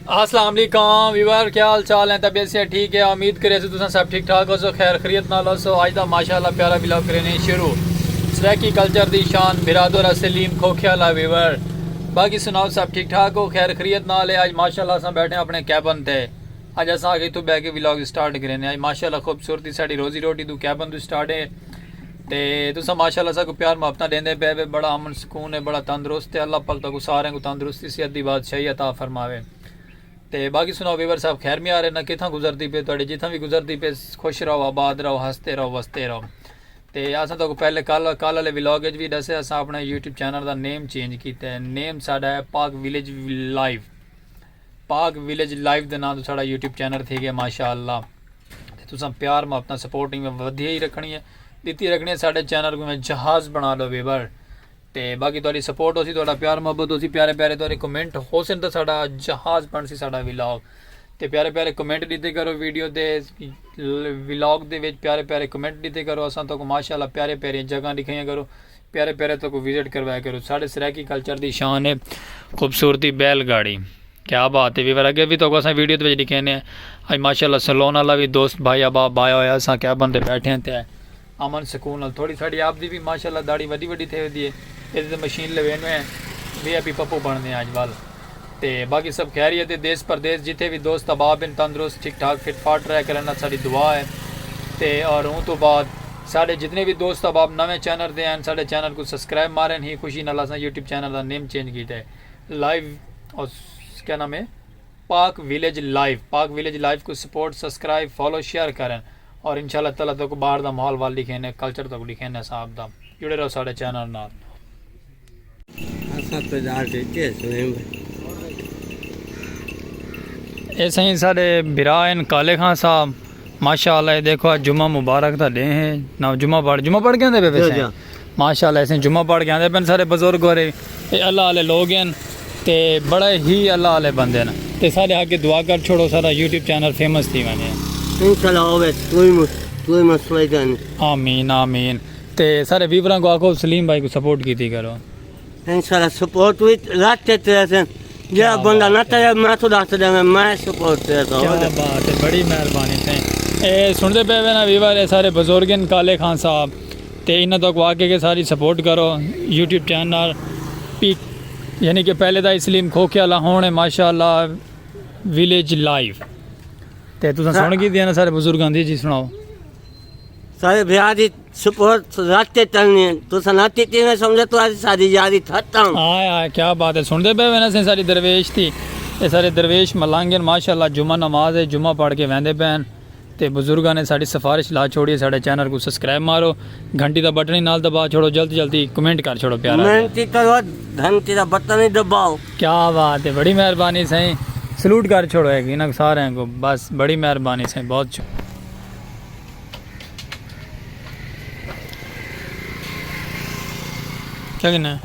अस्सलाम वालेकुम व्यूअर, क्या हाल चाल है? तबीयत से ठीक है? उम्मीद करे तुम सब ठीक ठाक हो सो, खैर खरीत नाल हो सो। अज का माशाअल्लाह प्यारा व्लॉग करने शुरू। सराकी कल्चर दी शान बिरादर सलीम खोख्याला व्यूअर, बाकी सुनाओ सब ठीक ठाक हो? खैर खरीत नाल है। अज माशाअल्लाह अस बैठे अपने कैबन ते। अज अस आगे इतों बह के व्लॉग स्टार्ट करें। अज माशाअल्लाह खूबसूरती साड़ी रोजी रोटी तू कैबन तू स्टार्ट है। तो तुस माशाअल्लाह सब प्यार मुहब्बत देंदे पे, बड़ा अमन सुकून है, बड़ा तंदुरुस्त है। अल्लाह पाक तक सारे को तंदुरुस्ती सेहत दी बादशाही अता फरमावे। तो बाकी सुनाओ व्यूअर साहब, खैर में आ रहे ना? कितना गुजरती पे तुहाडी, जितना भी गुजरती पे खुश रहो, आबाद रहो, हंसते रहो, वसते रहो। तो असें तो पहले कल वाले व्लॉग भी दस्या अस अपने यूट्यूब चैनल का नेम चेंज किया है। नेम साडा है पाक विलेज लाइव। पाक विलेज लाइव के नाम तो साडा यूट्यूब चैनल थी गया माशाअल्लाह। तो तुसां प्यार मुहब्बत सपोर्टिंग में वधिया ही रखनी है, दित्ती रखनी है। साडे चैनल को मैं जहाज़ बना लो व्यूअर। तो बाकी तुहाडी सपोर्ट हो सी, तुहाडा प्यार मुहब्बत हो सी, प्यारे प्यारे तुहाडे कमेंट हो सन तो साडा जहाज़ बन सी साडा व्लॉग। तो प्यारे प्यारे कमेंट दिते करो वीडियो दे व्लॉग दे विच, प्यारे प्यारे कमेंट दिते करो। असां तो माशाअल्लाह प्यारे प्यारे जगह दिखाइया करो, प्यारे प्यारे तो को विजिट करवाया करो। साढ़े सराकी कल्चर की शान है खूबसूरती बैलगाड़ी, क्या बात है व्यूअर। अगे भी तो अस वीडियो के दिखाने अज माशाअल्लाह सलोन वाला भी दोस्त भाई अबाब आया होया। अस क्या बंदे बैठे हैं तो अमन सुकून। थोड़ी साड़ी आपकी भी माशाअल्लाह दाढ़ी वड्डी वड्डी थे दी है, ये मशीन लवेन में VIP पप्पू बनने अज वाल। तो बाकी सब खैरियत है, देश परदेश जिथे भी दोस्त अबाब इन तंदुरुस्त ठीक ठाक फिट फाट रह करना साड़ी दुआ है। तो और उन तो बाद साढ़े जितने भी दोस्त अबाब नवे चैनल दे हैं, साढ़े चैनल को सब्सक्राइब मारें ही खुशी नाल। अस यूट्यूब चैनल का नेम चेंज किया है लाइव, और क्या नाम है, पाक विलेज लाइव। पाक विलेज लाइव को सपोर्ट सब्सक्राइब फॉलो शेयर करें, और इंशाल्लाह ताला तो बाहर का माहौल वाल लिखे कल्चर तक लिखे साहब का। जुड़े रहो साढ़े चैनल नाल। ऐसे ही साढ़े बिरा इन काले खां साहब माशाअल्लाह। देखो आज जुम्मा मुबारक था डे हैं ना, जुम्मा पढ़ के आते पे वैसे माशाअल्लाह। ऐसे जुम्मा पढ़ के आते पे सारे बजुर्ग हो रहे अल्लाह वाले लोग हैं, तो बड़े ही अल्लाह वाले बंदे हैं। तो सारे आगे दुआ कर छोड़ो, सारा यूट्यूब चैनल फेमस थी मैंने। आमीन आमीन। तो सारे व्यूअरां को आखो सलीम भाई को सपोर्ट की करो इंशाल्लाह। सपोर्ट विच रखते थे या बंदा ना तो मैं तो दस देंगे, मैं सपोर्ट करता हूं। क्या बात है, बड़ी मेहरबानी से। ए सुनते पे ना व्यूअर, ये सारे बुजुर्ग हैं काले खान साहब। तो इन्हों तक आके के सारी सपोर्ट करो यूट्यूब चैनल पी, यानी कि पहले तो सलीम खोख्याला होने माशाअल्लाह विलेज लाइव। तो तुम सुन की दिया ना सारे बुजुर्गों की, जी सुनाओ। सारे ब्याह की सपोर्ट रखते चलनी तो सनाती तीन समझे तो आज सारी यारी खत्म। हाँ क्या बात है, सुनते पे ना से सारी दरवेश थी। ये सारे दरवेश मलांगे माशाअल्लाह। जुम्मा नमाज है, जुम्मा पढ़ के वहदे पैन। तो बुजुर्गों ने साड़ी सिफारिश ला छोड़ी, साढ़े चैनल को सब्सक्राइब मारो, घंटी का बटन ही नाल दबा छोड़ो, जल्दी जल्दी कमेंट कर छोड़ो प्यारा, कमेंट करो, घंटी का बटन ही दबाओ। क्या बात है, बड़ी मेहरबानी सही। सलूट कर छोड़ो है इन सारे को, बस बड़ी मेहरबानी सही, बहुत क्या कहना है।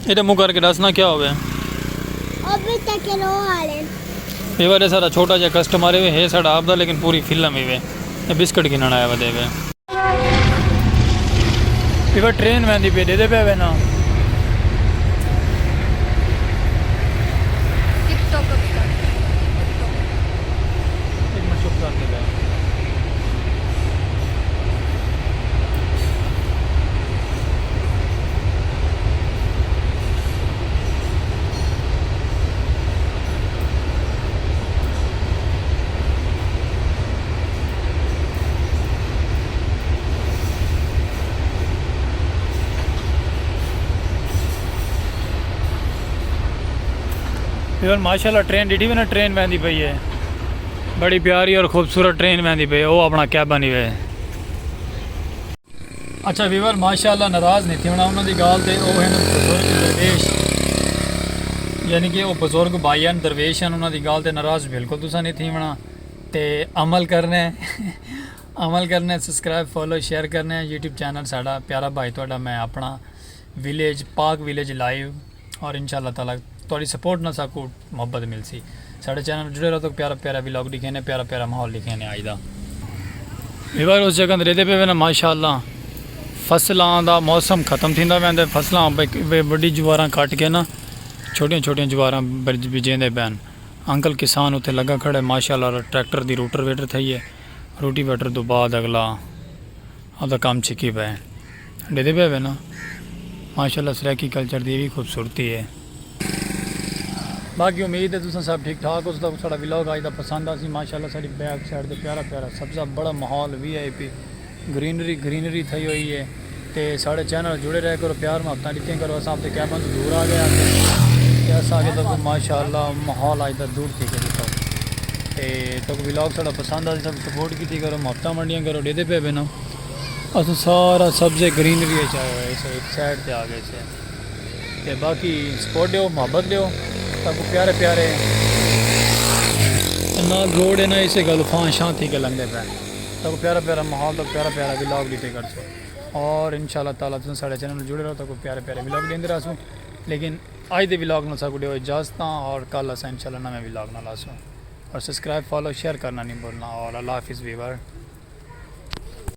ये मुँह करके दसना क्या हो गया। ये सारा छोटा जहा कस्टमर है साढ़ा आपदा, लेकिन पूरी फिल्म ही बिस्किट गिनन आया वे वे ट्रेन वहदी पे दे पे ना। फिर माशाल्लाह ट्रेन डिठी भी ना, ट्रेन वहदी पई है, बड़ी प्यारी और खूबसूरत ट्रेन वहदी पई है। वो अपना कैबन ही वे। अच्छा व्यूअर माशाल्लाह नाराज़ नहीं थी होना उन्होंने गाल से। वो हैं बुजुर्ग दरवेश, यानी कि वो बुजुर्ग भाई हैं दरवेश हैं, उन्होंने गाल से नाराज़ बिल्कुल तुसा नहीं थी होना। तो अमल करने अमल करने, सब्सक्राइब फॉलो शेयर करने यूट्यूब चैनल साड़ा प्यारा भाई थोड़ा मैं अपना विलेज पाक विलेज लाइव। और इंशाल्लाह ताला थोड़ी सपोर्ट ना साकू मोहब्बत मिल सी। साढ़े चैनल जुड़े रहो तो प्यारा प्यारा व्लॉग लिखे ने, प्यारा प्यारा माहौल लिखे ने आज का। व्यूअर उस जगह रेहते पे ना माशाअल्लाह फसलों का मौसम खत्म थींदा वेंदे, फसलां वड्डी ज्वारां कट के ना छोटियां छोटियां जवारां बिजेंदे पैन। अंकल किसान उत्थे लगा खड़े माशाल्लाह ट्रैक्टर दी रोटर वेटर थई है। रोटी वेटर तो बाद अगला आपका काम छिकी पे डेदे पे ना माशाल्लाह सराकी कल्चर दी भी खूबसूरती है। बाकी उम्मीद है तुम सब ठीक ठाक हो। साड़ा व्लॉग आज पसंद आसी माशाल्लाह साड़ी बैक साइड ते प्यारा प्यारा सब्जा बड़ा माहौल VIP ग्रीनरी थी हुई है। तो साढ़े चैनल जुड़े रह करो प्यार मोहब्बत दित्तियां करो। अस आपके कैमरा तो दूर आ गया अस आगे तक माशाल्लाह माहौल आज तक दूर थी के दिखाओ। तो व्लॉग साड़ा पसंद आ सब सपोर्ट की करो मोहब्बत मंडियां करो डेदे पे ना अस सारा सब्जे ग्रीनरी चाहे एक साइड पर आ गए से। बाकी सपोर्ट दो मोहब्बत दो तक प्यारे प्यारे ना रोड है ना इसे गलफान शांति के लंघे पे तक प्यारा प्यारा माहौल तक प्यारा प्यारा व्लॉग लीते कर सो। और इंशाल्लाह ताला तुम साढ़े चैनल जुड़े रहो तक प्यारे प्यारे व्लॉग देंदे रहो। लेकिन आज दे व्लॉग ना सब दियो इजाजत और कल अस इंशाल्लाह नवे व्लॉग ना लासो। और सब्सक्राइब फॉलो शेयर करना नहीं भूलना। और अल्लाह हाफिज़ वीवर।